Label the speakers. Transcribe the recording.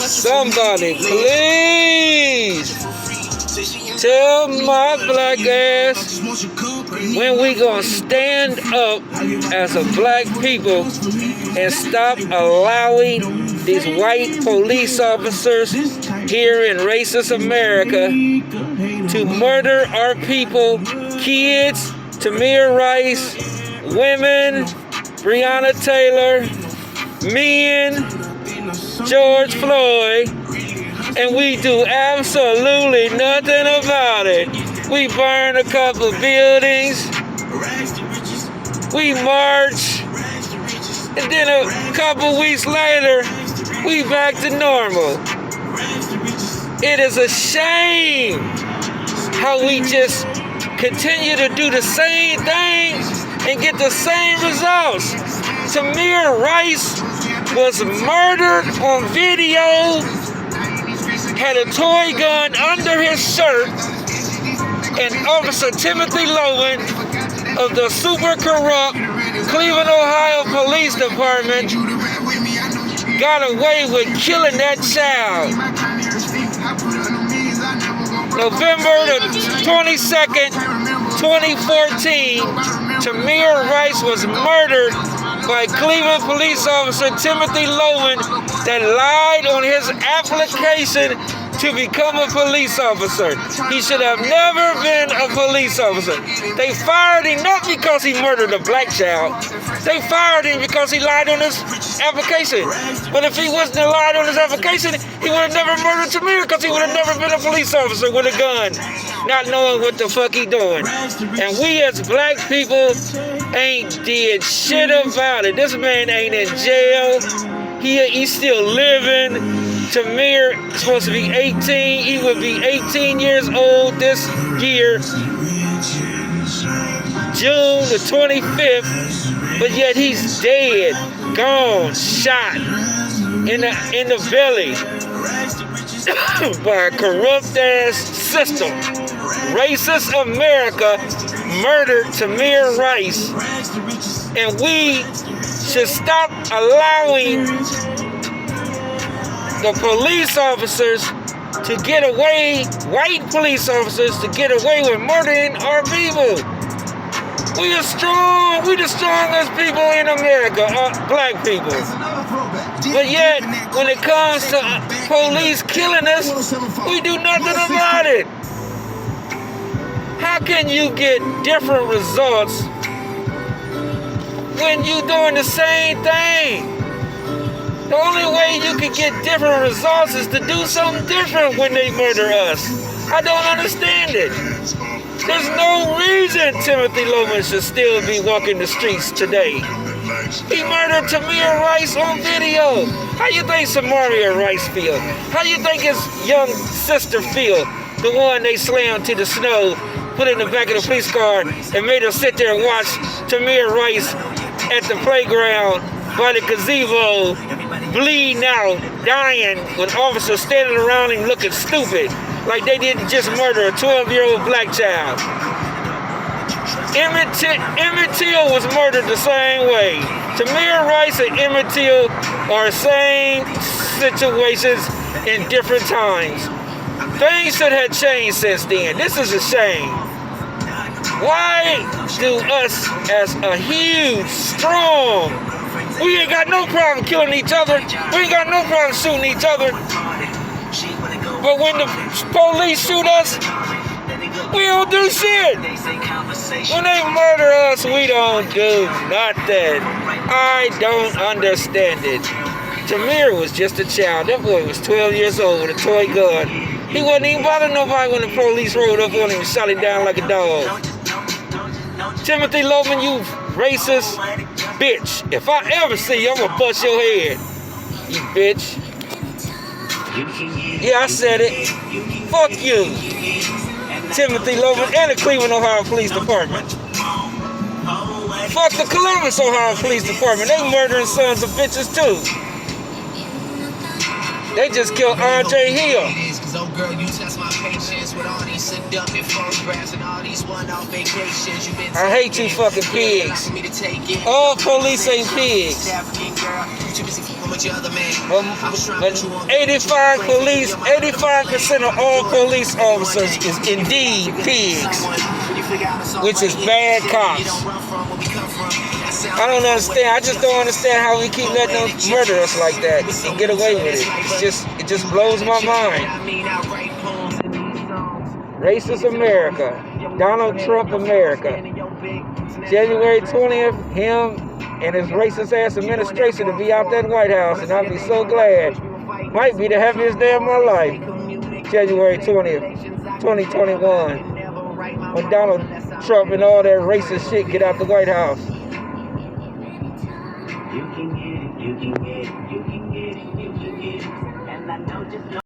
Speaker 1: Somebody, please tell my black ass when we gonna stand up as a black people and stop allowing these white police officers here in racist America to murder our people, kids, TAMIR Rice, women, Breonna Taylor, men, George Floyd, and we do absolutely nothing about it. We burn a couple buildings, we march, and then a couple weeks later, we back to normal. It is a shame how we just continue to do the same thing and get the same results. TAMIR Rice was murdered on video, had a toy gun under his shirt, and Officer Timothy Loehmann of the super corrupt Cleveland, Ohio Police Department got away with killing that child. November the 22nd, 2014, TAMIR Rice was murdered by Cleveland police officer Timothy Loehmann that lied on his application to become a police officer. He should have never been a police officer. They fired him not because he murdered a black child. They fired him because he lied on his application. But if he wasn't lied on his application, he would have never murdered TAMIR because he would have never been a police officer with a gun, not knowing what the fuck he doing. And we as black people ain't did shit about it. This man ain't in jail. He's still living. TAMIR is supposed to be 18. He would be 18 years old this year, June the 25th. But yet he's dead, gone, shot in the belly by a corrupt ass system. Racist America murdered TAMIR Rice, and we should stop allowing the police officers to get away, white police officers to get away with murdering our people. We are strong, we the strongest people in America, black people. But yet, when it comes to police killing us, we do nothing about it. How can you get different results when you doing the same thing? The only way you can get different results is to do something different when they murder us. I don't understand it. There's no reason Timothy Loehmann should still be walking the streets today. He murdered TAMIR Rice on video. How you think Samaria Rice feel? How you think his young sister feel? The one they slammed to the snow, put in the back of the police car, and made her sit there and watch TAMIR Rice at the playground by the gazebo, bleeding out, dying, with officers standing around him looking stupid, like they didn't just murder a 12-year-old black child. Emmett Till was murdered the same way. TAMIR Rice and Emmett Till are same situations in different times. Things should have changed since then. This is a shame. Why do us as a huge, strong, we ain't got no problem killing each other. We ain't got no problem shooting each other. But when the police shoot us, we don't do shit. When they murder us, we don't do nothing. I don't understand it. TAMIR was just a child. That boy was 12 years old with a toy gun. He wasn't even bothering nobody when the police rolled up on him and shot him down like a dog. Timothy Loehmann, you racist bitch. If I ever see you, I'm gonna bust your head. You bitch. Yeah, I said it. Fuck you. Timothy Loehmann and the Cleveland, Ohio Police Department. Fuck the Columbus, Ohio Police Department. They murdering sons of bitches too. They just killed Andre Hill.
Speaker 2: So girl, you test my patience with all these seductive photographs and all these one-off vacations. You've been
Speaker 1: I hate you fucking pigs. All police ain't pigs. But 85% of all police officers is indeed pigs, which is bad cops. I don't understand. I just don't understand how we keep letting them murder us like that and get away with it. It just blows my mind. Racist America. Donald Trump America. January 20th, him and his racist ass administration to be out that White House, and I'll be so glad. Might be the happiest day of my life. January 20th, 2021. When Donald Trump and all that racist shit get out the White House. You can get it, you can get it, you can get it. And I know just